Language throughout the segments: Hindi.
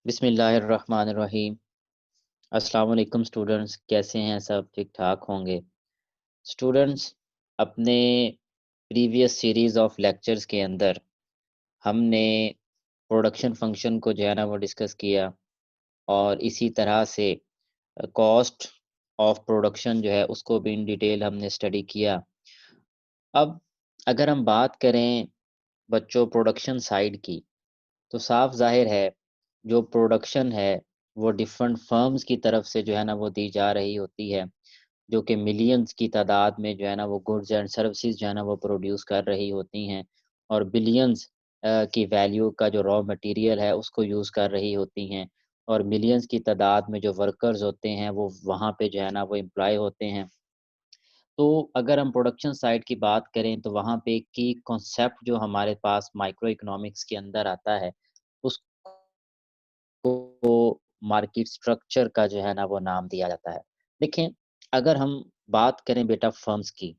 बिस्मिल्लाहिर्रहमानिर्रहीम। अस्सलाम वालेकुम स्टूडेंट्स, कैसे हैं सब? ठीक ठाक होंगे। स्टूडेंट्स, अपने प्रीवियस सीरीज़ ऑफ लेक्चर्स के अंदर हमने प्रोडक्शन फंक्शन को जो है ना वो डिस्कस किया और इसी तरह से कॉस्ट ऑफ प्रोडक्शन जो है उसको भी इन डिटेल हमने स्टडी किया। अब अगर हम बात करें बच्चों प्रोडक्शन साइड की, तो साफ ज़ाहिर है जो प्रोडक्शन है वो डिफरेंट फर्म्स की तरफ से जो है ना वो दी जा रही होती है, जो कि मिलियंस की तादाद में जो है ना वो गुड्स एंड सर्विसेज जो है ना वो प्रोड्यूस कर रही होती हैं और बिलियंस की वैल्यू का जो रॉ मटेरियल है उसको यूज़ कर रही होती हैं और मिलियंस की तादाद में जो वर्कर्स होते हैं वो वहाँ पे जो है ना वो एम्प्लॉय होते हैं। तो अगर हम प्रोडक्शन साइड की बात करें तो वहाँ पे की कॉन्सेप्ट जो हमारे पास माइक्रो इकोनॉमिक्स के अंदर आता है, उसको मार्केट स्ट्रक्चर का जो है ना वो नाम दिया जाता है। देखें, अगर हम बात करें बेटा फर्म्स की,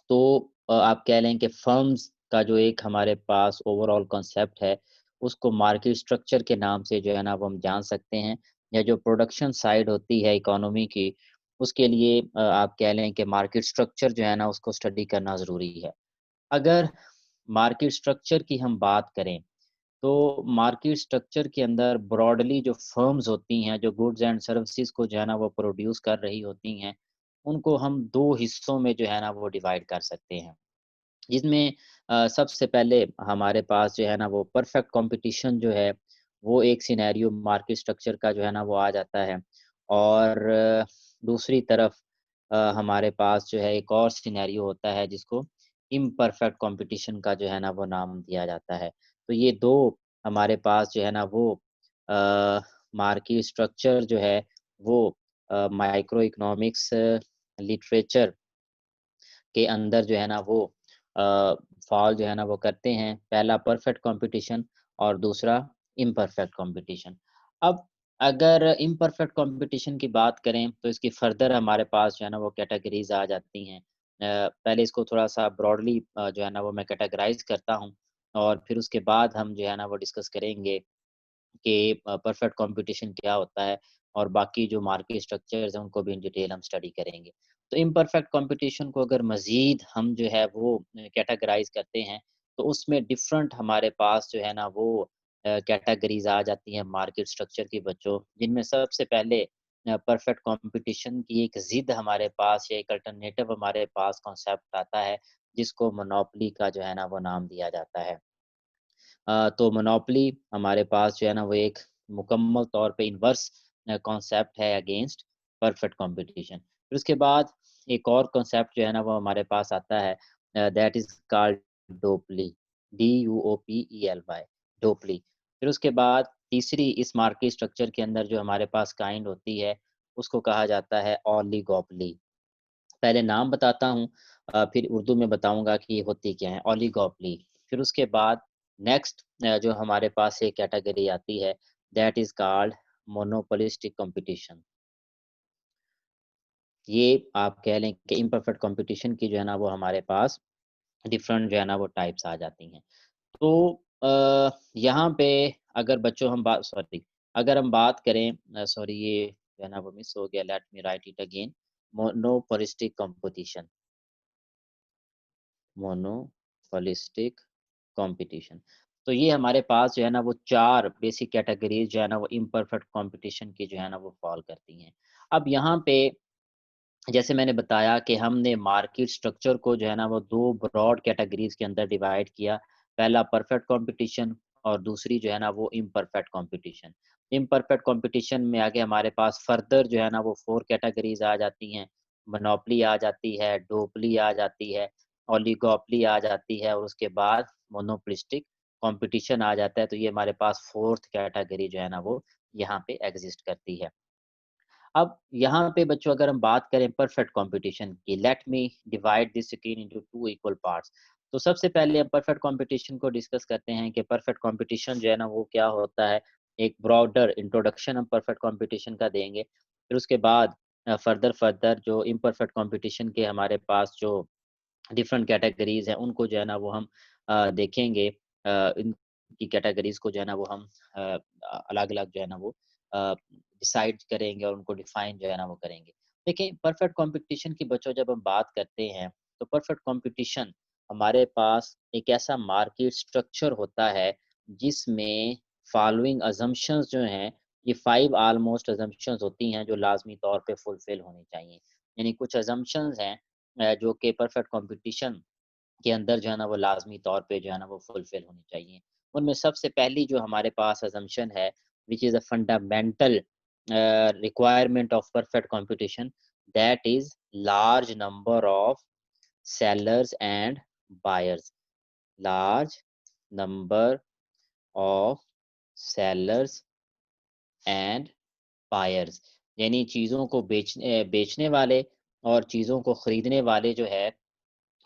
तो आप कह लें कि फर्म्स का जो एक हमारे पास ओवरऑल कॉन्सेप्ट है, उसको मार्केट स्ट्रक्चर के नाम से जो है ना वो हम जान सकते हैं या जो प्रोडक्शन साइड होती है इकोनॉमी की, उसके लिए आप कह लें कि मार्केट स्ट्रक्चर जो है ना उसको स्टडी करना ज़रूरी है। अगर मार्केट स्ट्रक्चर की हम बात करें, तो मार्केट स्ट्रक्चर के अंदर ब्रॉडली जो फर्म्स होती हैं, जो गुड्स एंड सर्विसेज़ को जो है ना वो प्रोड्यूस कर रही होती हैं, उनको हम 2 हिस्सों में जो है ना वो डिवाइड कर सकते हैं। जिसमें सबसे पहले हमारे पास जो है ना वो परफेक्ट कॉम्पिटिशन जो है, वो एक सिनेरियो मार्केट स्ट्रक्चर का जो है ना वो आ जाता है और दूसरी तरफ हमारे पास जो है एक और सिनेरियो होता है जिसको इम्परफेक्ट कॉम्पिटिशन का जो है ना वो नाम दिया जाता है। तो ये 2 हमारे पास जो है ना वो मार्केट स्ट्रक्चर जो है वो माइक्रो इकोनॉमिक्स लिटरेचर के अंदर जो है ना वो अ, फ़ॉल जो है ना वो करते हैं। पहला परफेक्ट कॉम्पिटिशन और दूसरा इम्परफेक्ट कॉम्पिटिशन। अब अगर इम्परफेक्ट कॉम्पिटिशन की बात करें तो इसकी फ़र्दर हमारे पास जो है ना वो कैटेगरीज़ आ जाती हैं। पहले इसको थोड़ा-सा ब्रॉडली जो है ना वो मैं कैटेगराइज़ करता हूँ और फिर उसके बाद हम जो है ना वो डिस्कस करेंगे कि परफेक्ट कॉम्पिटिशन क्या होता है और बाकी जो मार्केट स्ट्रक्चर्स हैं उनको भी इन डिटेल हम स्टडी करेंगे। तो इम्परफेक्ट कॉम्पिटिशन को अगर मज़ीद हम जो है वो कैटेगराइज़ करते हैं, तो उसमें डिफरेंट हमारे पास जो है ना वो कैटेगरीज़ आ जाती हैं मार्केट स्ट्रक्चर की बच्चों, जिनमें सबसे पहले परफेक्ट कॉम्पिटिशन की एक ज़िद हमारे पास या एक अल्टरनेटिव हमारे पास कॉन्सेप्ट आता है, जिसको मोनोपोली का जो है ना वो नाम दिया जाता है। तो मोनोपोली हमारे पास जो है ना वो एक मुकम्मल तौर पे इन्वर्स कॉन्सेप्ट है अगेंस्ट परफेक्ट कंपटीशन। फिर उसके बाद एक और कॉन्सेप्ट जो है ना वो हमारे पास आता है दैट इज़ कॉल्ड डोपली, DUOPELY, डोपली। फिर उसके बाद तीसरी इस मार्केट स्ट्रक्चर के अंदर जो हमारे पास काइंड होती है, उसको कहा जाता है ओलिगोपोली। पहले नाम बताता हूँ फिर उर्दू में बताऊँगा कि ये होती क्या है, ओलिगोपोली। फिर उसके बाद नेक्स्ट जो हमारे पास एक कैटेगरी आती है that is called monopolistic competition. ये आप कह लें कि इम्परफेक्ट कॉम्पिटिशन की जो है ना वो हमारे पास डिफरेंट जो है ना वो टाइप्स आ जाती हैं। तो यहाँ पे अगर बच्चों हम बात सॉरी अगर हम बात करें सॉरी ये जो है ना वो मिस हो गया, let me right it again. Monopolistic competition, monopolistic competition. तो ये हमारे पास जो है ना वो 4 बेसिक कैटेगरीज़ जो है ना वो इम्परफेक्ट कंपटीशन की जो है ना वो फ़ॉल करती हैं। अब यहाँ पे जैसे मैंने बताया कि हमने मार्केट स्ट्रक्चर को जो है ना वो 2 ब्रॉड कैटेगरीज़ के अंदर डिवाइड किया। पहला परफेक्ट कंपटीशन और दूसरी जो है ना वो इम्परफेक्ट कंपटीशन। इम्परफेक्ट कंपटीशन में आगे हमारे पास फर्दर जो है ना वो 4 कैटेगरीज़ आ जाती हैं। मोनोपोली आ जाती है, डुओपोली आ जाती है, ओलिगोपोली आ जाती है और उसके बाद मोनोपोलिस्टिक कंपटीशन आ जाता है। तो ये हमारे पास 4th कैटेगरी जो है ना वो यहाँ पे एक्सिस्ट करती है। अब यहाँ पे बच्चों अगर हम बात करें परफेक्ट कंपटीशन की, let me divide this again into 2 equal parts. तो सबसे पहले हम परफेक्ट कंपटीशन को डिस्कस करते हैं कि परफेक्ट कंपटीशन जो है ना वो क्या होता है। एक ब्रॉडर इंट्रोडक्शन हम परफेक्ट कंपटीशन का देंगे। फिर उसके बाद फर्दर फर्दर जो इम्परफेक्ट कंपटीशन के हमारे पास जो डिफरेंट कैटेगरीज़ हैं, उनको जो है ना वो हम देखेंगे। इन की कैटेगरीज़ को जो है ना वो हम अलग-अलग जो है ना वो डिसाइड करेंगे और उनको डिफाइन जो है ना वो करेंगे। देखिए परफेक्ट कॉम्पिटिशन की बच्चों जब हम बात करते हैं, तो परफेक्ट कॉम्पिटिशन हमारे पास एक ऐसा मार्केट स्ट्रक्चर होता है, जिसमें फॉलोइंग असम्पशन्स जो हैं, ये 5 ऑलमोस्ट असम्पशन्स होती हैं जो लाज़मी तौर पे फुलफ़िल होनी चाहिए। यानी कुछ असम्पशन्स हैं जो कि परफेक्ट कॉम्पिटिशन के अंदर जो है ना वो लाज़मी तौर पे जो है ना वो फुलफ़िल होनी चाहिए। उनमें सबसे पहली जो हमारे पास असम्पशन है, which is a fundamental requirement of perfect competition, that is large number of sellers and buyers. Large number of sellers and buyers. यानी चीज़ों को बेचने वाले और चीज़ों को खरीदने वाले जो है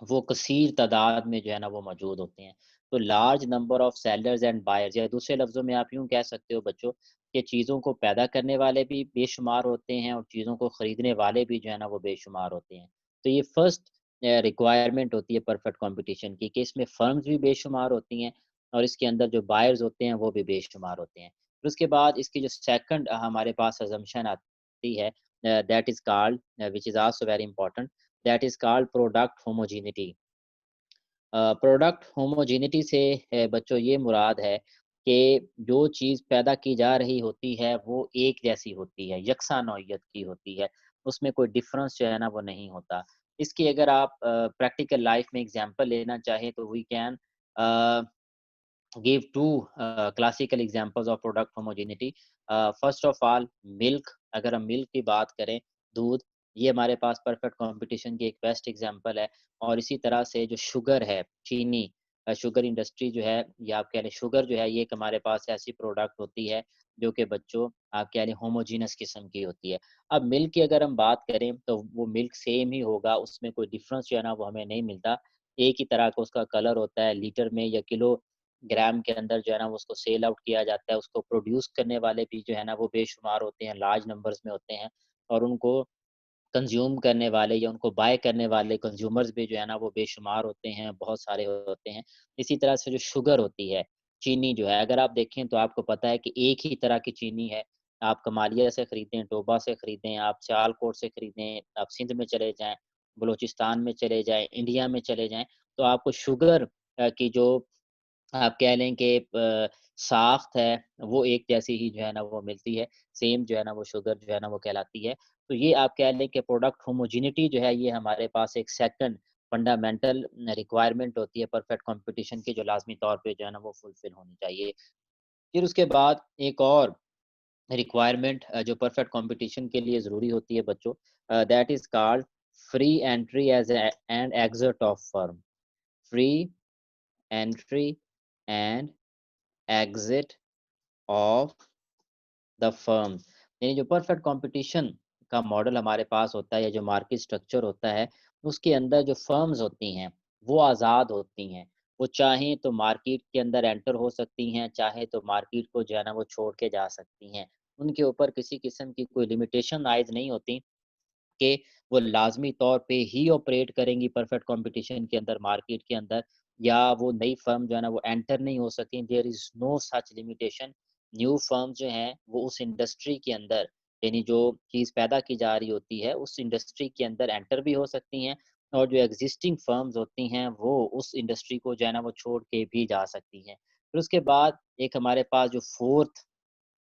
वो कसीर तादाद में जो है ना वो मौजूद होते हैं। तो large number of sellers and buyers, या दूसरे लफ्ज़ों में आप यूँ कह सकते हो बच्चों कि चीज़ों को पैदा करने वाले भी बेशुमार होते हैं और चीज़ों को खरीदने वाले भी जो है ना वो बेशुमार होते हैं। तो ये फर्स्ट रिक्वायरमेंट होती है परफेक्ट कॉम्पिटिशन की, कि इसमें फर्म्स भी बेशुमार होती हैं और इसके अंदर जो बायर्स होते हैं वो भी बेशुमार होते हैं। फिर उसके बाद इसकी जो सेकंड हमारे पास असम्पशन आती है, that is called which is also very important, that is called product homogeneity. Product homogeneity से बच्चों ये मुराद है कि जो चीज़ पैदा की जा रही होती है वो एक जैसी होती है, यकसा नौइयत की होती है, उसमें कोई डिफ़रेंस जो है ना वो नहीं होता। इसकी अगर आप प्रैक्टिकल लाइफ़ में एग्ज़ाम्पल लेना चाहें तो we can a give two classical examples of product homogeneity. First of all, milk. अगर हम मिल्क की बात करें, दूध, ये हमारे पास परफेक्ट कंपटीशन की एक बेस्ट एग्जांपल है। और इसी तरह से जो शुगर है, चीनी, शुगर इंडस्ट्री जो है, या आप कह लें शुगर जो है, ये एक हमारे पास ऐसी प्रोडक्ट होती है जो कि बच्चों आप कह लें होमोजीनस किस्म की होती है। अब मिल्क की अगर हम बात करें तो वो मिल्क सेम ही होगा, उसमें कोई डिफरेंस जो है ना वो हमें नहीं मिलता। एक ही तरह का उसका कलर होता है, लीटर में या किलो ग्राम के अंदर जो है ना वो उसको सेल आउट किया जाता है। उसको प्रोड्यूस करने वाले भी जो है ना वो बेशुमार होते हैं, लार्ज नंबर्स में होते हैं, और उनको कंज़्यूम करने वाले या उनको बाय करने वाले कंज़्यूमर्स भी जो है ना वो बेशुमार होते हैं, बहुत सारे होते हैं। इसी तरह से जो शुगर होती है, चीनी जो है, अगर आप देखें तो आपको पता है कि एक ही तरह की चीनी है। आप कमालिया से खरीदें, टोबा से खरीदें, आप सियालकोट से खरीदें, आप सिंध में चले जाएँ, बलूचिस्तान में चले जाएँ, इंडिया में चले जाएँ, तो आपको शुगर की जो आप कह लें कि साख़्त है, वो एक जैसी ही जो है ना वो मिलती है। सेम जो है ना वो शुगर जो है ना वो कहलाती है। तो ये आप कह लें कि प्रोडक्ट होमोजेनिटी जो है, ये हमारे पास एक सेकंड फंडामेंटल रिक्वायरमेंट होती है परफेक्ट कॉम्पिटिशन की, जो लाज़मी तौर पे जो है ना वो फुलफ़िल होनी चाहिए। फिर उसके बाद एक और रिक्वायरमेंट जो परफेक्ट कॉम्पिटिशन के लिए ज़रूरी होती है बच्चों, that is called free entry as and exit of firm. Free entry and exit of the firm. यानी जो परफेक्ट कंपटीशन का मॉडल हमारे पास होता है, या जो मार्केट स्ट्रक्चर होता है, उसके अंदर जो फर्म्स होती हैं वो आज़ाद होती हैं। वो चाहें तो मार्केट के अंदर एंटर हो सकती हैं, चाहे तो मार्केट को जो है ना वो छोड़ के जा सकती हैं। उनके ऊपर किसी किस्म की कोई लिमिटेशन आयद नहीं होती कि वो लाज़मी तौर पे ही ऑपरेट करेंगी परफेक्ट कॉम्पिटिशन के अंदर, मार्केट के अंदर, या वो नई फ़र्म जो है ना वो एंटर नहीं हो सकें। There is no such limitation. New firm जो हैं वो उस इंडस्ट्री के अंदर, यानी जो चीज़ पैदा की जा रही होती है उस इंडस्ट्री के अंदर एंटर भी हो सकती हैं, और जो एक्जिस्टिंग फ़र्म्स होती हैं वो उस इंडस्ट्री को जो है ना वो छोड़ के भी जा सकती हैं। फिर उसके बाद एक हमारे पास जो फोर्थ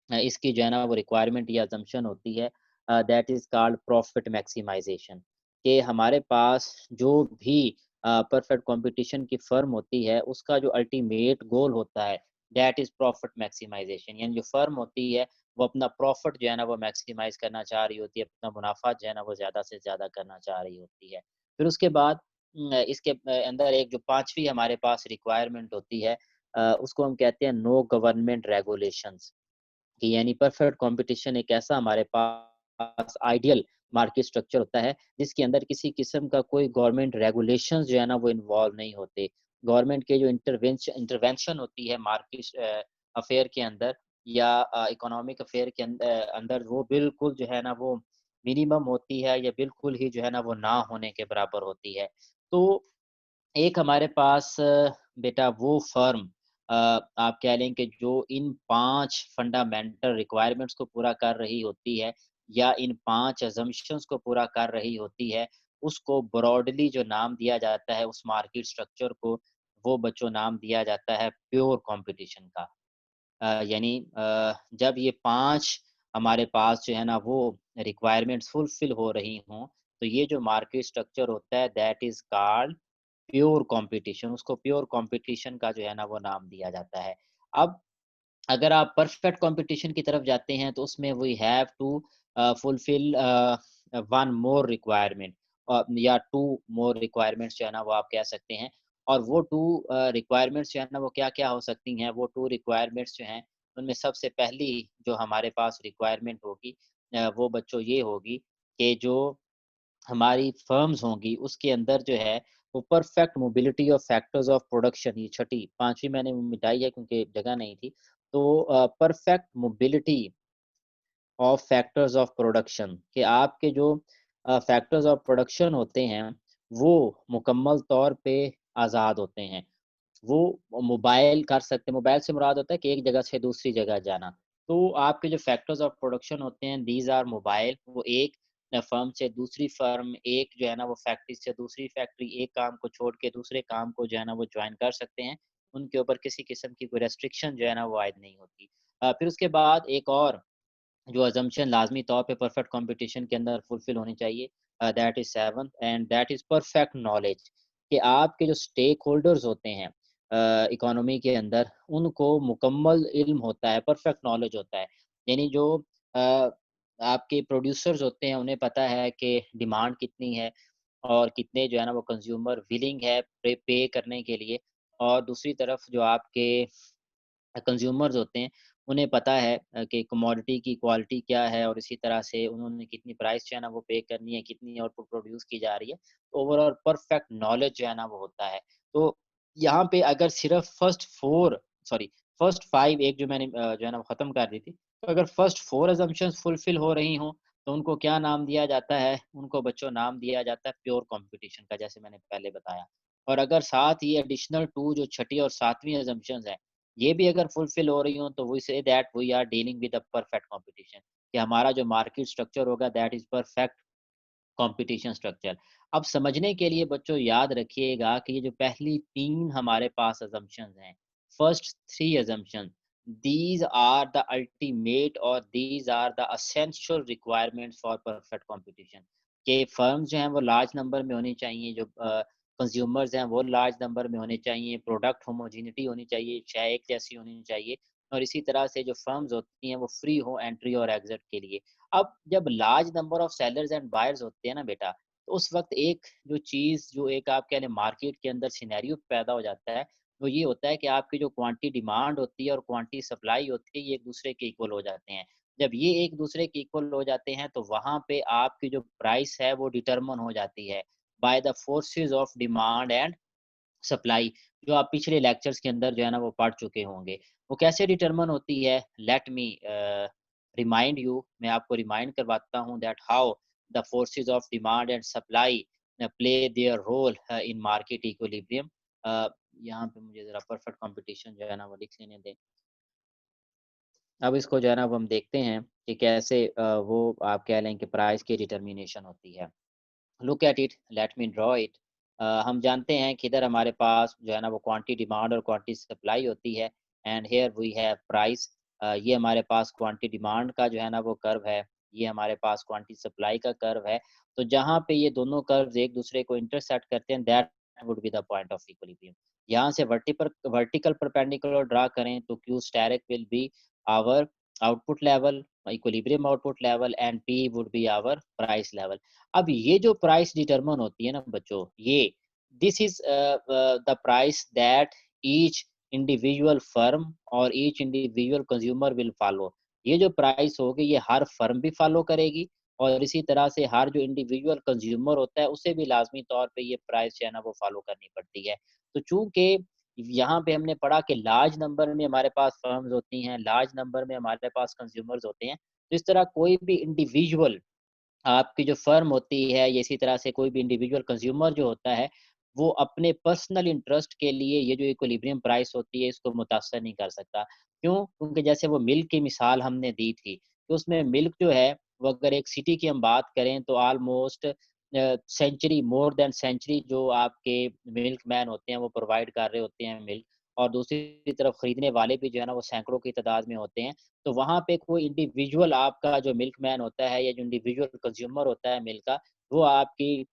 इसकी जो है ना वो रिक्वायरमेंट या असम्पशन होती है, दैट इज़ कॉल्ड प्रॉफिट मैक्सिमाइज़ेशन। कि हमारे पास जो भी परफेक्ट कॉम्पिटिशन की फर्म होती है, उसका जो अल्टीमेट गोल होता है, दैट इज़ प्रॉफिट मैक्सिमाइज़ेशन। यानी जो फर्म होती है वो अपना प्रॉफिट जो है ना वो मैक्सिमाइज़ करना चाह रही होती है, अपना मुनाफ़ा जो है ना वो ज़्यादा से ज़्यादा करना चाह रही होती है। फिर उसके बाद इसके अंदर एक जो 5वीं हमारे पास रिक्वायरमेंट होती है, उसको हम कहते हैं नो गवर्नमेंट रेगुलेशंस। कि यानी परफेक्ट कंपटीशन एक ऐसा हमारे पास आइडियल मार्केट स्ट्रक्चर होता है, जिसके अंदर किसी किस्म का कोई गवर्नमेंट रेगुलेशंस जो है ना वो इन्वॉल्व नहीं होते। गवर्नमेंट के जो इंटरवेंशन होती है मार्केट अफेयर के अंदर, या इकोनॉमिक अफेयर के अंदर, वो बिल्कुल जो है ना वो मिनिमम होती है, या बिल्कुल ही जो है ना वो ना होने के बराबर होती है। तो एक हमारे पास बेटा वो फर्म आप कह लें कि जो इन 5 फंडामेंटल रिक्वायरमेंट्स को पूरा कर रही होती है या इन 5 असम्पशन्स को पूरा कर रही होती है, उसको ब्रॉडली जो नाम दिया जाता है उस मार्केट स्ट्रक्चर को, वो बच्चों नाम दिया जाता है प्योर कॉम्पिटिशन का। यानी जब ये 5 हमारे पास जो है ना वो रिक्वायरमेंट्स फुलफिल हो रही हों, तो ये जो मार्केट स्ट्रक्चर होता है that is called pure competition. उसको प्योर कॉम्पिटिशन का जो है ना वो नाम दिया जाता है। अब अगर आप परफेक्ट कॉम्पिटिशन की तरफ जाते हैं तो उसमें we have to fulfil 1 more requirement या 2 मोर रिक्वायरमेंट्स जो है ना वो आप कह सकते हैं। और वो 2 रिक्वायरमेंट्स जो है ना वो क्या-क्या हो सकती हैं? वो 2 रिक्वायरमेंट्स जो हैं उनमें सबसे पहली जो हमारे पास रिक्वायरमेंट होगी वो बच्चों ये होगी कि जो हमारी फर्म्स होंगी, उसके अंदर जो है वो perfect mobility of factors of production, ये छठी 5वीं मैंने मिटाई है क्योंकि जगह नहीं थी। तो perfect mobility of factors of production कि आपके जो फैक्टर्स ऑफ प्रोडक्शन होते हैं, वो मुकम्मल तौर पे आज़ाद होते हैं। वो मोबाइल कर सकते हैं, मोबाइल से मुराद होता है कि एक जगह से दूसरी जगह जाना। तो आपके जो फैक्टर्स ऑफ प्रोडक्शन होते हैं दीज़ आर मोबाइल, वो एक फर्म से दूसरी फर्म, एक जो है ना वो फैक्ट्री से दूसरी फैक्ट्री, एक काम को छोड़ के दूसरे काम को जो है ना वो जॉइन कर सकते हैं। उनके ऊपर किसी किस्म की कोई रेस्ट्रिक्शन जो है ना वो आयद नहीं होती। फिर उसके बाद एक और जो असम्पशन लाज़मी तौर पे परफेक्ट कॉम्पिटिशन के अंदर फुलफिल होनी चाहिए that is 7th and that is perfect knowledge कि आपके जो स्टेक होल्डर्स होते हैं इकोनॉमी के अंदर, उनको मुकम्मल इल्म होता है, परफेक्ट नॉलेज होता है। यानी जो अ, आपके प्रोड्यूसर्स होते हैं, उन्हें पता है कि डिमांड कितनी है और कितने जो है ना वो कंज़्यूमर विलिंग है पे करने के लिए। और दूसरी तरफ जो आपके कंज़्यूमर्स होते हैं, उन्हें पता है कि कमोडिटी की क्वालिटी क्या है और इसी तरह से उन्होंने कितनी प्राइस जो है ना वो पे करनी है, कितनी आउटपुट प्रोड्यूस की जा रही है। ओवरऑल परफेक्ट नॉलेज जो है ना वो होता है। तो यहाँ पे अगर सिर्फ़ फर्स्ट 5 एक जो मैंने जो है ना वो ख़त्म कर दी थी। तो अगर फर्स्ट 4 असम्पशन्स फुलफिल हो रही हों, तो उनको क्या नाम दिया जाता है? उनको बच्चों नाम दिया जाता है प्योर कॉम्पिटिशन का, जैसे मैंने पहले बताया। और अगर साथ ही एडिशनल 2 जो छठी और 7वीं असम्पशन्स हैं, ये भी अगर फुलफिल हो रही हो तो we say that we are dealing with a perfect competition कि हमारा जो मार्केट स्ट्रक्चर होगा that is perfect competition structure. अब समझने के लिए बच्चों याद रखिएगा कि ये जो पहली 3 हमारे पास असम्पशंस हैं, first 3 assumption, these are the ultimate और these are the essential requirements for perfect competition कि फर्म्स जो हैं वो लार्ज नंबर में होनी चाहिए, जो कंज्यूमर्स हैं वो लार्ज नंबर में होने चाहिए, प्रोडक्ट होमोजेनिटी होनी चाहिए, चाहे एक जैसी होनी चाहिए और इसी तरह से जो फर्म्स होती हैं वो फ्री हो एंट्री और एग्जिट के लिए। अब जब large number of sellers and buyers होते हैं ना बेटा, तो उस वक़्त एक जो चीज़ जो एक आप कह लें मार्केट के अंदर सिनेरियो पैदा हो जाता है, वो ये होता है कि आपकी जो क्वांटिटी डिमांड होती है और क्वांटिटी सप्लाई होती है, ये एक-दूसरे के इक्वल हो जाते हैं। जब ये एक-दूसरे के इक्वल हो जाते हैं, तो वहाँ पे आपकी जो प्राइस है, वो डिटरमिन हो जाती है by the forces of demand and supply, जो आप पिछले लेक्चर्स के अंदर जो है ना वो पढ़ चुके होंगे। वो कैसे डिटरमिन होती है? लेट मी रिमाइंड यू, मैं आपको रिमाइंड करवाता हूँ that how the forces of demand and supply play their role in market equilibrium. यहाँ पे मुझे ज़रा परफेक्ट कॉम्पिटिशन जो है ना वो लिख लेने दें। अब इसको जो है ना वो हम देखते हैं कि कैसे वो आप कह लें कि प्राइस की डिटर्मिनेशन होती है। Look at it, let me draw it. हम जानते हैं कि इधर हमारे पास जो है ना वो क्वांटिटी डिमांड और क्वांटिटी सप्लाई होती है and here we have price. ये हमारे पास क्वांटिटी डिमांड का जो है ना वो कर्व है, ये हमारे पास क्वांटिटी सप्लाई का कर्व है। तो जहाँ पे ये दोनों कर्व्स एक दूसरे को इंटरसेक्ट करते हैं that would be the point of equilibrium. यहाँ से वर्टिकल परपेंडिकुलर ड्रा करें तो Q asterisk will be our output level, equilibrium output level and P would be our price level. अब ये जो प्राइस डिटरमिन होती है ना बच्चों, ये this is the price that each individual firm और each individual consumer will follow. ये जो प्राइस होगी ये हर फर्म भी फॉलो करेगी और इसी तरह से हर जो इंडिविजुअल कंज्यूमर होता है उसे भी लाजमी तौर पे ये प्राइस जो है ना वो फॉलो करनी पड़ती है। तो चूंकि यहाँ पे हमने पढ़ा कि लार्ज नंबर में हमारे पास फर्म्स होती हैं, लार्ज नंबर में हमारे पास कंज्यूमर्स होते हैं, तो इस तरह कोई भी इंडिविजुअल आपकी जो फर्म होती है, या इसी तरह से कोई भी इंडिविजुअल कंज्यूमर जो होता है, वो अपने पर्सनल इंटरेस्ट के लिए ये जो इक्विलिब्रियम प्राइस होती है इसको मुतासर नहीं कर सकता। क्यों? क्योंकि जैसे वो मिल्क की मिसाल हमने दी थी, तो उसमें मिल्क जो है वो अगर एक सिटी की हम बात करें तो almost century more than century जो आपके मिल्कमैन होते हैं वो प्रोवाइड कर रहे होते हैं मिल्क, और दूसरी तरफ खरीदने वाले भी जो है ना वो सैकड़ों की तादाद में होते हैं। तो वहाँ पे कोई इंडिविजुअल आपका जो मिल्कमैन होता है या जो इंडिविजुअल कंज्यूमर होता है मिल्क का, वो आपकी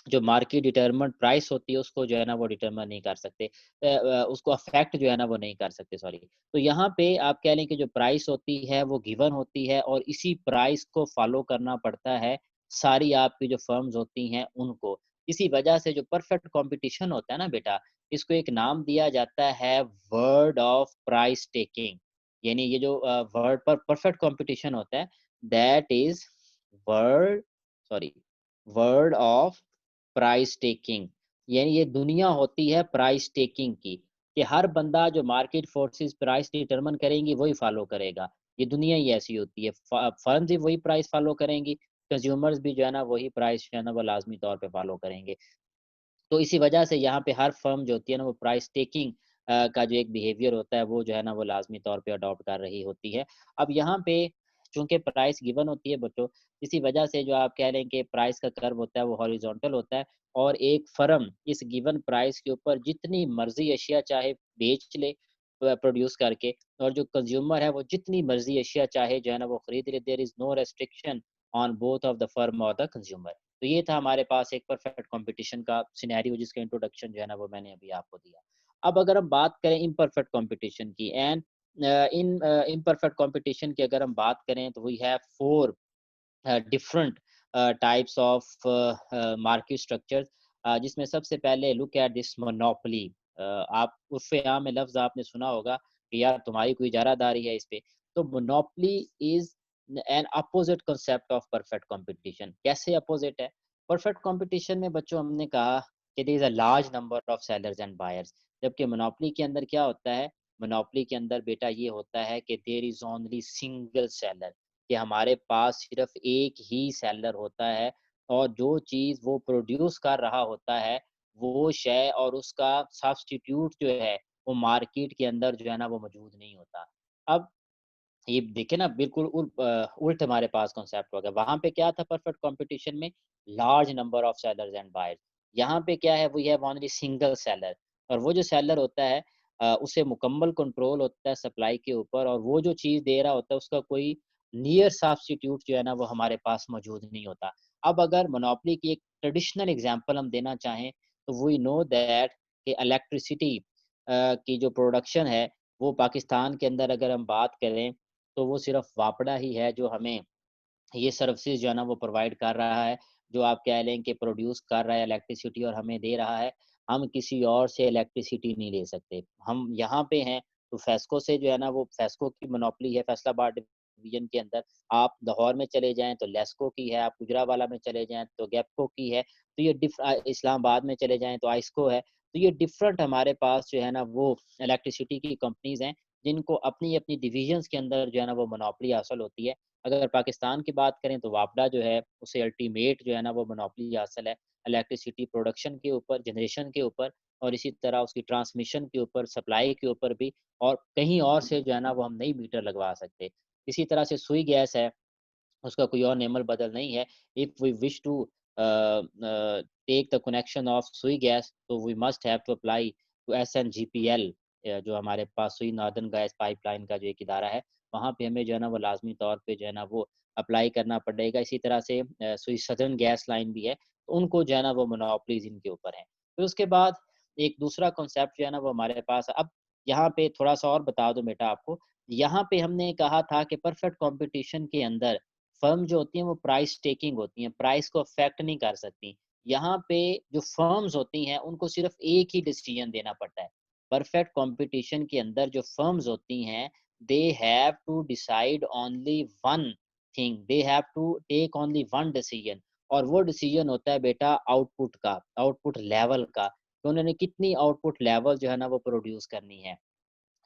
जो मार्केट डिटरमिन्ड प्राइस होती है उसको जो है ना वो डिटरमाइन नहीं कर सकते। उसको अफ़ेक्ट जो है ना वो नहीं कर सकते, सॉरी। तो यहाँ पे आप कह लें कि जो प्राइस होती है वो गिवन होती है और इसी प्राइस को फ़ॉलो करना पड़ता है सारी आपकी जो फ़र्म्स होती हैं उनको। इसी वजह से जो परफेक्ट कॉम्पिटिशन होता है ना बेटा, इसको एक नाम दिया जाता है वर्ड ऑफ प्राइस टेकिंग। यानी ये जो वर्ड पर परफेक्ट कॉम्पिटिशन होता है, that is word sorry word of price taking. यानी ये दुनिया होती है प्राइस टेकिंग की, कि हर बंदा जो मार्केट फोर्सेस प्राइस डिटरमाइन करेंगी वही फॉलो करेगा। ये दुनिया ही ऐसी होती है। फर्म्स भी वही प्राइस फॉलो करेंगी, कंज्यूमर्स भी जो है ना वही प्राइस जो है ना वो लाजमी तौर पे फॉलो करेंगे। तो इसी वजह से यहाँ पे हर फर्म जो होती है ना वो प्राइस टेकिंग का जो एक बिहेवियर होता है वो जो है ना वो लाज़मी तौर पे अडॉप्ट कर रही होती है। अब यहाँ पे चूँकि प्राइस गिवन होती है बच्चों, इसी वजह से जो आप कह लें कि प्राइस का कर्व होता है वो हॉरिज़ॉन्टल होता है, और एक फर्म इस गिवन प्राइस के ऊपर जितनी मर्ज़ी अशिया चाहे बेच ले प्रोड्यूस करके, और जो कंज़्यूमर है वो जितनी मर्ज़ी अशिया चाहे जो है ना वो खरीद ले, there is no restriction on both of the firm और द कंज़्यूमर। तो ये था हमारे पास एक परफेक्ट कंपटीशन का सिनेरियो जिसका इंट्रोडक्शन जो है ना वो मैंने अभी आपको दिया। अब अगर हम बात करें इम्परफेक्ट कंपटीशन की, एंड इन इम्परफेक्ट कंपटीशन की अगर हम बात करें तो we have 4 different types of market structures, जिसमें सबसे पहले लुक एट दिस मोनोपोली। आप उर्फ़े आम में लफ्ज़ आपने सुना होगा कि यार तुम्हारी कोई इजारादारी है इस पे। तो monopoly is an opposite concept of perfect competition. कैसे अपोज़िट है? परफेक्ट कॉम्पिटिशन में बच्चों हमने कहा कि there is a large number of sellers and buyers, जबकि मोनोपोली के अंदर क्या होता है? मोनोपोली के अंदर बेटा ये होता है कि there is only single seller, कि हमारे पास सिर्फ एक ही सेलर होता है, और जो चीज़ वो प्रोड्यूस कर रहा होता है, वो शय और उसका सब्स्टिट्यूट जो है, वो मार्केट के अंदर जो है ना वो मौजूद नहीं होता। अब ये देखिए ना बिल्कुल उल्ट हमारे पास कॉन्सेप्ट हो गया। वहाँ पे क्या था परफेक्ट कॉम्पिटिशन में? Large number of sellers and buyers. यहाँ पे क्या है? We have only single seller, और वो जो सेलर होता है उसे मुकम्मल कंट्रोल होता है सप्लाई के ऊपर, और वो जो चीज़ दे रहा होता है उसका कोई नियर सब्स्टिट्यूट जो है ना वो हमारे पास मौजूद नहीं होता। अब अगर मोनोपोली की एक ट्रेडिशनल एग्ज़ाम्पल हम देना चाहें, तो वी नो दैट कि इलेक्ट्रिसिटी की जो प्रोडक्शन है, वो पाकिस्तान के अंदर अगर हम बात करें तो वो सिर्फ़ वापड़ा ही है जो हमें ये सर्विसेज़ जो है ना वो प्रोवाइड कर रहा है, जो आप कह लें कि प्रोड्यूस कर रहा है इलेक्ट्रिसिटी और हमें दे रहा है। हम किसी और से इलेक्ट्रिसिटी नहीं ले सकते। हम यहाँ पे हैं तो फेस्को से जो है ना वो फेस्को की मोनोपोली है फैसलाबाद डिवीज़न के अंदर। आप लाहौर में चले जाएँ तो लेस्को की है, आप गुजरांवाला में चले जाएँ तो गैपको की है। तो ये इस्लामाबाद में चले जाएँ तो आइस्को है। तो ये डिफरेंट हमारे पास जो है ना वो इलेक्ट्रिसिटी की कंपनीज़ हैं, जिनको अपनी-अपनी डिविज़न्स के अंदर जो है ना वो मोनोपोली हासिल होती है। अगर पाकिस्तान की बात करें तो वापडा जो है, उसे अल्टीमेट जो है ना वो मोनोपोली हासिल है, इलेक्ट्रिसिटी प्रोडक्शन के ऊपर, जनरेशन के ऊपर, और इसी तरह उसकी ट्रांसमिशन के ऊपर, सप्लाई के ऊपर भी, और कहीं और से जो है ना वो हम नहीं मीटर लगवा सकते। इसी तरह से सुई गैस है, उसका कोई और नेमल बदल नहीं है। If we wish to take the connection of Sui gas, तो we must have to apply to SNGPL, जो हमारे पास सुई नॉर्दर्न गैस पाइपलाइन का जो एक इदारा है, वहाँ पे हमें जो है ना वो लाज़मी तौर पे जो है ना वो अप्लाई करना पड़ेगा। इसी तरह से सुई सदर्न गैस लाइन भी है, तो उनको जो है ना वो मोनोपोलीज़ इनके ऊपर हैं। फिर उसके बाद एक दूसरा कॉन्सेप्ट जो है ना वो हमारे पास अब यहाँ पे थोड़ा-सा और बता दूँ बेटा आपको, यहाँ पे हमने कहा था कि परफेक्ट कॉम्पिटिशन के अंदर फर्म जो होती हैं वो प्राइस टेकिंग होती हैं, प्राइस को अफ़ेक्ट नहीं कर सकती। यहाँ पे जो फर्म्स होती हैं उनको सिर्फ़ एक ही डिसीज़न देना पड़ता है। परफेक्ट कॉम्पिटिशन के अंदर जो फर्म्स होती हैं, they have to decide only one thing, they have to take only one decision, और वो डिसीज़न होता है बेटा आउटपुट का, आउटपुट लेवल का, कि उन्होंने कितनी आउटपुट लेवल जो है ना वो प्रोड्यूस करनी है।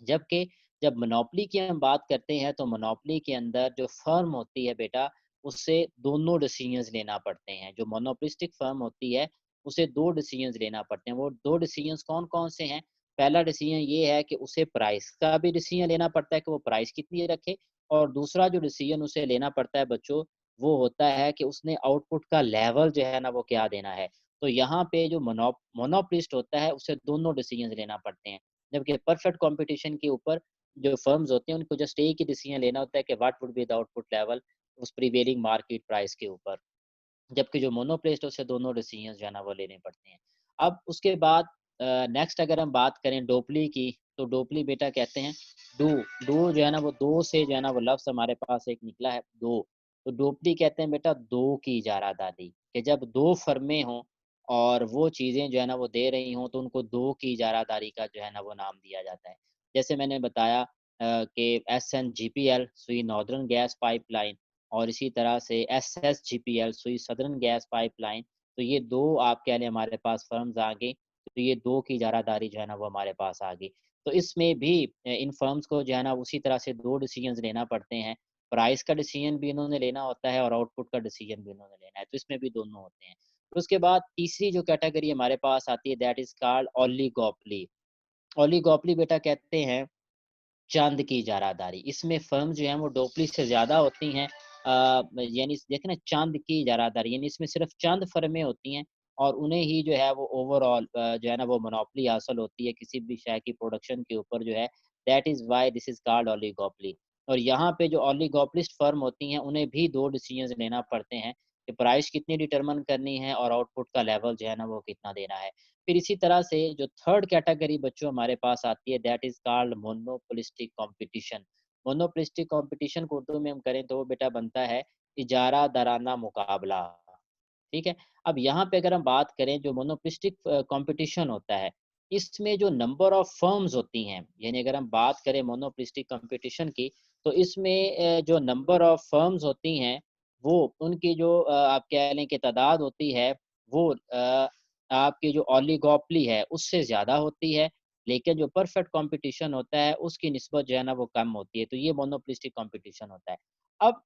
जबकि जब मोनोपोली की हम बात करते हैं तो मोनोपोली के अंदर जो फर्म होती है बेटा, उससे दोनों डिसीजंस लेना पड़ते हैं। जो मोनोपोलिस्टिक फर्म होती है उसे 2 डिसीजंस लेना पड़ते हैं। वो 2 डिसीजंस कौन-कौन से हैं? पहला डिसीजन ये है कि उसे प्राइस का भी डिसीजन लेना पड़ता है कि वो प्राइस कितनी रखे, और दूसरा जो डिसीजन उसे लेना पड़ता है बच्चों, वो होता है कि उसने आउटपुट का लेवल जो है ना वो क्या देना है। तो यहाँ पे जो मोनोपोलिस्ट होता है उसे दोनों डिसीजंस लेना पड़ते हैं। जबकि परफेक्ट कॉम्पिटिशन के ऊपर जो फर्म्स होते हैं उनको जस्ट एक ही डिसीजन लेना होता है कि what would be the output level उस प्रिवेलिंग मार्केट प्राइस के ऊपर। जबकि जो मोनोप्लेस्ट है उसे दोनों डिसीजंस जो है ना वो लेने पड़ते हैं। अब उसके बाद नेक्स्ट अगर हम बात करें डोपली की, तो डोपली बेटा कहते हैं डू, डू जो है ना वो 2 से जो है ना वो लफ्ज़ हमारे पास एक निकला है दो। तो डोपली कहते हैं बेटा 2 की इजारादारी, कि जब 2 फर्में हों और वो चीज़ें जो है ना वो दे रही हों तो उनको 2 की इजारादारी का जो है ना वो नाम दिया जाता है। जैसे मैंने बताया कि एसएनजीपीएल सुई नॉर्दर्न गैस पाइपलाइन और इसी तरह से एसएसजीपीएल सुई सदर्न गैस पाइपलाइन, तो ये 2 आप कह लें हमारे पास फर्म्स आ गई, तो ये 2 की इजारादारी जो है ना वो हमारे पास आ गई। तो इसमें भी इन फर्म्स को जो है ना उसी तरह से 2 डिसीजंस लेना पड़ते हैं। प्राइस का डिसीजन भी इन्होंने लेना होता है और आउटपुट का डिसीजन भी इन्होंने लेना है, तो इसमें भी दोनों होते हैं। फिर उसके बाद तीसरी जो कैटेगरी हमारे पास आती है that is called oligopoly. Oligopoly बेटा कहते हैं चाँद की इजारादारी। इसमें फ़र्म जो हैं वो डोपली से ज़्यादा होती हैं। यानी देखें ना चाँद की इजारादारी यानी इसमें सिर्फ़ चंद फ़र्में होती हैं और उन्हें ही जो है वो ओवरऑल जो है ना वो मोनोपोली हासिल होती है किसी भी शय की प्रोडक्शन के ऊपर जो है। That is why this is called oligopoly. और यहाँ पे जो ओलिगोपोलिस्ट फ़र्म होती हैं उन्हें भी 2 डिसीजंस लेना पड़ते हैं कि प्राइस कितनी डिटरमाइन करनी है और आउटपुट का लेवल जो है ना वो कितना देना है। फिर इसी तरह से जो थर्ड कैटेगरी बच्चों हमारे पास आती है that is called monopolistic competition. Monopolistic competition को उर्दू में हम करें तो वो बेटा बनता है इजारा दराना मुकाबला। ठीक है? अब यहाँ पे अगर हम बात करें जो मोनोपोलिस्टिक कॉम्पिटिशन होता है, इसमें जो नंबर ऑफ फर्म्स होती हैं, यानी अगर हम बात करें मोनोपोलिस्टिक कॉम्पिटिशन की, तो इसमें जो नंबर ऑफ फर्म्स होती हैं, वो उनकी जो आप कह लें कि तादाद होती है, वो आपकी जो ओलिगोपोली है, उससे ज़्यादा होती है, लेकिन जो परफेक्ट कॉम्पिटिशन होता है, उसकी निस्बत जो है ना, वो कम होती है, तो ये मोनोपोलिस्टिक कॉम्पिटिशन होता है। अब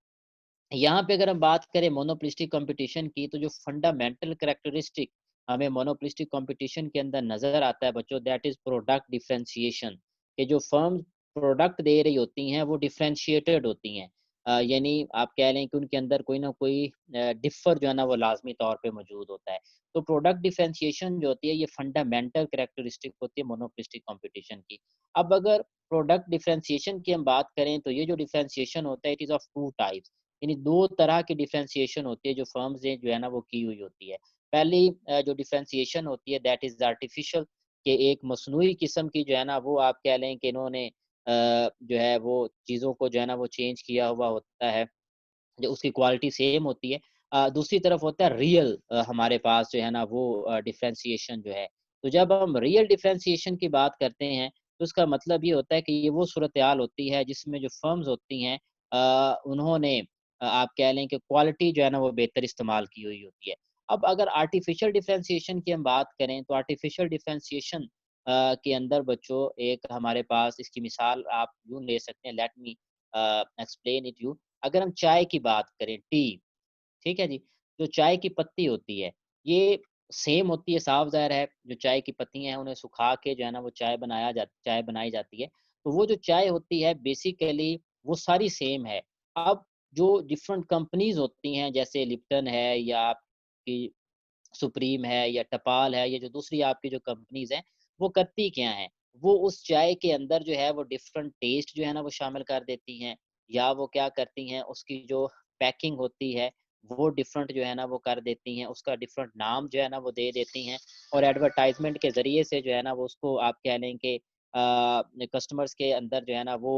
यहाँ पे अगर हम बात करें मोनोपोलिस्टिक कंपटीशन की, तो जो फंडामेंटल कैरेक्टरिस्टिक हमें मोनोपोलिस्टिक कंपटीशन के अंदर नज़र आता है बच्चों, दैट इज़ प्रोडक्ट डिफरेंशिएशन। कि जो फर्म प्रोडक्ट दे रही होती हैं, वो डिफरेंशिएटेड होती हैं। यानी आप कह लें कि उनके अंदर कोई ना कोई डिफ़र जो है ना, वो लाज़मी तौर पे मौजूद होता है। तो प्रोडक्ट डिफरेंशिएशन जो होती है, ये फंडामेंटल कैरेक्टरिस्टिक होती है मोनोपोलिस्टिक कंपटीशन की। अब अगर प्रोडक्ट डिफरेंशिएशन की हम बात करें, तो ये जो डिफरेंशिएशन होता है, इट इज़ ऑफ 2 टाइप्स। यानी 2 तरह की डिफरेंशिएशन होती है जो फर्म्स ने जो है ना वो की हुई होती है। पहली जो डिफरेंशिएशन होती है दैट इज़ आर्टिफ़िशियल, कि एक मस्नूई किस्म की जो है ना वो आप कह लें कि इन्होंने जो है वो चीज़ों को जो है ना वो चेंज किया हुआ होता है, जो उसकी क्वालिटी सेम होती है। दूसरी तरफ होता है रियल हमारे पास जो है ना वो डिफरेंशिएशन जो है। तो जब हम रियल डिफरेंशिएशन की बात करते हैं, तो उसका मतलब ये होता है कि ये वो सूरत-ए-हाल होती है जिसमें जो फर्म्स होती हैं उन्होंने आप कह लें कि क्वालिटी जो है ना वो बेहतर इस्तेमाल की हुई होती है। अब अगर आर्टिफ़िशियल डिफरेंशिएशन की हम बात करें, तो आर्टिफ़िशियल डिफरेंशिएशन के अंदर बच्चों एक हमारे पास इसकी मिसाल आप यूँ ले सकते हैं, let me explain it you. अगर हम चाय की बात करें, टी, ठीक है जी? जो चाय की पत्ती होती है, ये सेम होती है, साफ-ज़ाहिर है, जो चाय की पत्तियाँ हैं, उन्हें सुखा के जो है ना, वो चाय बनाई जाती है। तो वो जो चाय होती है, बेसिकली वो सारी सेम है। अब जो डिफरेंट कंपनीज़ होती हैं, जैसे लिप्टन है या आपकी सुप्रीम है या टपाल है, ये जो दूसरी आपकी जो कंपनीज़ हैं, वो करती क्या हैं? वो उस चाय के अंदर जो है वो डिफरेंट टेस्ट जो है ना वो शामिल कर देती हैं, या वो क्या करती हैं उसकी जो पैकिंग होती है, वो डिफरेंट जो है ना वो कर देती हैं, उसका डिफरेंट नाम जो है ना वो दे देती हैं और एडवर्टाइज़मेंट के ज़रिए से जो है ना वो उसको आप कह लें कि कस्टमर्स के अंदर जो है ना वो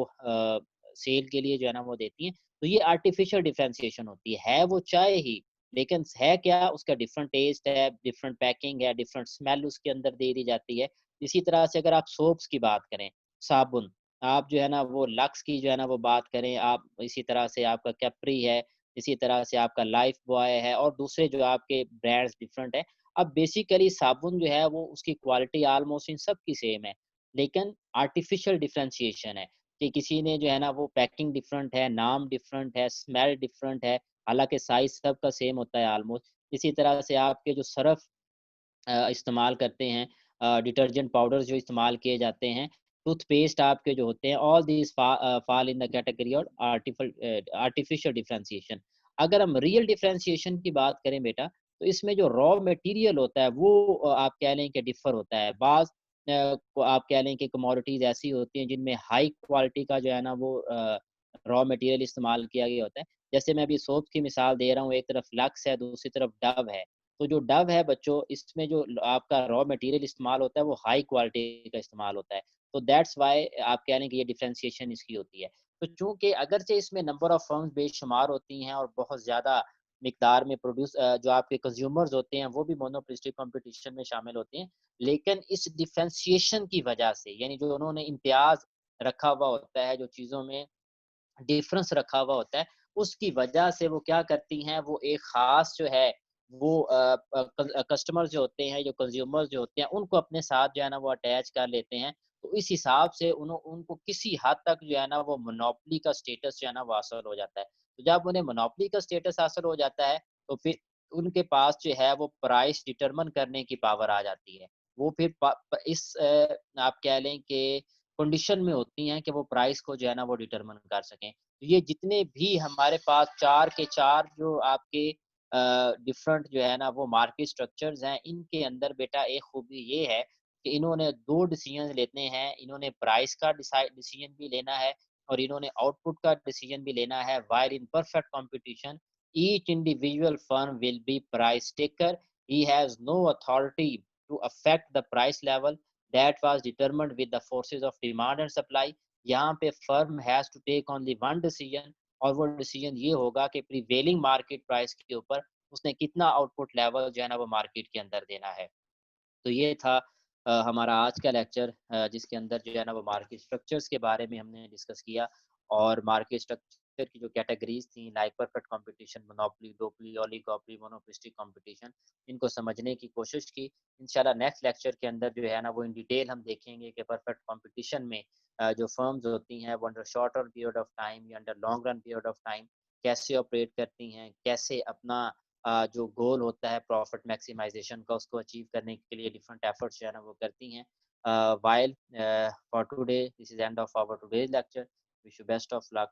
सेल के लिए जो है ना वो देती हैं। तो ये आर्टिफ़िशियल डिफरेंशिएशन होती है वो चाय ही, लेकिन है क्या, उसका डिफरेंट टेस्ट है, डिफरेंट पैकिंग है, डिफरेंट स्मेल उसके अंदर दे दी जाती है। इसी तरह से अगर आप सोप्स की बात करें, साबुन, आप जो है ना वो लक्स की जो है ना वो बात करें, आप इसी तरह से आपका कैप्री है, इसी तरह से आपका लाइफ बॉय है और दूसरे जो आपके ब्रांड्स डिफरेंट है। अब बेसिकली साबुन जो है वो उसकी क्वालिटी ऑलमोस्ट इन सब की सेम है, लेकिन आर्टिफिशियल डिफरेंशिएशन है कि किसी ने जो है ना वो पैकिंग डिफरेंट है, नाम डिफरेंट है, स्मेल डिफरेंट है, हालाँकि साइज़ सबका सेम होता है ऑलमोस्ट। इसी तरह से आपके जो सर्फ़ इस्तेमाल करते हैं, डिटर्जेंट पाउडर्स जो इस्तेमाल किए जाते हैं, टूथपेस्ट आपके जो होते हैं, all these fall in the category और आर्टिफिशियल डिफरेंशिएशन। अगर हम रियल डिफरेंशिएशन की बात करें बेटा, तो इसमें जो रॉ मटेरियल होता है वो आप कह लें कि डिफ़र होता है। को आप कह लें कि कमोडिटीज़ ऐसी होती हैं जिनमें हाई क्वालिटी का जो है ना वो रॉ मटेरियल इस्तेमाल किया गया होता है। जैसे मैं अभी सोप की मिसाल दे रहा हूँ, एक तरफ लक्स है, दूसरी तरफ डव है। तो जो डव है बच्चों, इसमें जो आपका रॉ मटेरियल इस्तेमाल होता है वो हाई क्वालिटी का इस्तेमाल होता है। तो दैट्स व्हाई आप कह लें कि ये डिफरेंशिएशन इसकी होती है। तो चूँकि अगरचे इसमें नंबर ऑफ फर्म्स बेशुमार होती हैं और बहुत ज़्यादा मिकदार में जो आपके कंज्यूमर्स होते हैं वो भी मोनोपोलिस्टिक कॉम्पिटिशन में शामिल होते हैं। लेकिन इस डिफरेंशिएशन की वजह से, यानी जो उन्होंने इम्तियाज़ रखा हुआ होता है, जो चीज़ों में डिफरेंस रखा हुआ होता है, उसकी वजह से वो क्या करती हैं, वो एक ख़ास जो है वो कस्टमर जो होते हैं, जो कंज़्यूमर्स जो होते हैं, उनको अपने साथ जो है ना वो अटैच कर लेते हैं। तो इस हिसाब से उनको किसी हद तक जो है ना वो मोनोपोली का स्टेटस जो है ना वो हासिल हो जाता है। तो जब उन्हें मोनोपोली का स्टेटस हासिल हो जाता है, तो फिर उनके पास जो है वो प्राइस डिटरमाइन करने की पावर आ जाती है। वो फिर प प इस आप कह लें कि कंडीशन में होती हैं कि वो प्राइस को जो है ना वो डिटरमाइन कर सकें। तो ये जितने भी हमारे पास 4 के 4 जो आपके डिफरेंट जो है ना वो मार्केट स्ट्रक्चर्स हैं, इनके अंदर बेटा एक खूबी ये है कि इन्होंने 2 डिसीजंस लेने हैं। इन्होंने प्राइस का डिसीजन भी लेना है और इन्होंने आउटपुट का डिसीजन भी लेना है। While in perfect competition, each individual firm will be price taker. He has no authority to affect the price level that was determined with the forces of demand and supply। यहाँ पे firm has to take only one decision, और वो डिसीजन ये होगा कि प्रिवेलिंग मार्केट प्राइस के ऊपर उसने कितना आउटपुट लेवल जो है ना वो मार्केट के अंदर देना है। तो ये था हमारा आज का लेक्चर, जिसके अंदर जो है ना वो मार्केट स्ट्रक्चर्स के बारे में हमने डिस्कस किया, और मार्केट स्ट्रक्चर की जो कैटेगरीज थी, like perfect competition, monopoly, duopoly, oligopoly, monopolistic competition, इनको समझने की कोशिश की। इंशाल्लाह नेक्स्ट लेक्चर के अंदर जो है ना वो इन डिटेल हम देखेंगे कि परफेक्ट कंपटीशन में जो फर्म्स होती हैं वो under short run period of time या under long run period of time कैसे ऑपरेट करती हैं, कैसे अपना जो गोल होता है प्रॉफिट मैक्सिमाइजेशन का, उसको अचीव करने के लिए डिफरेंट एफर्ट्स जो है ना वो करती हैं। While for today this is end of our today's lecture. Wish you best of luck.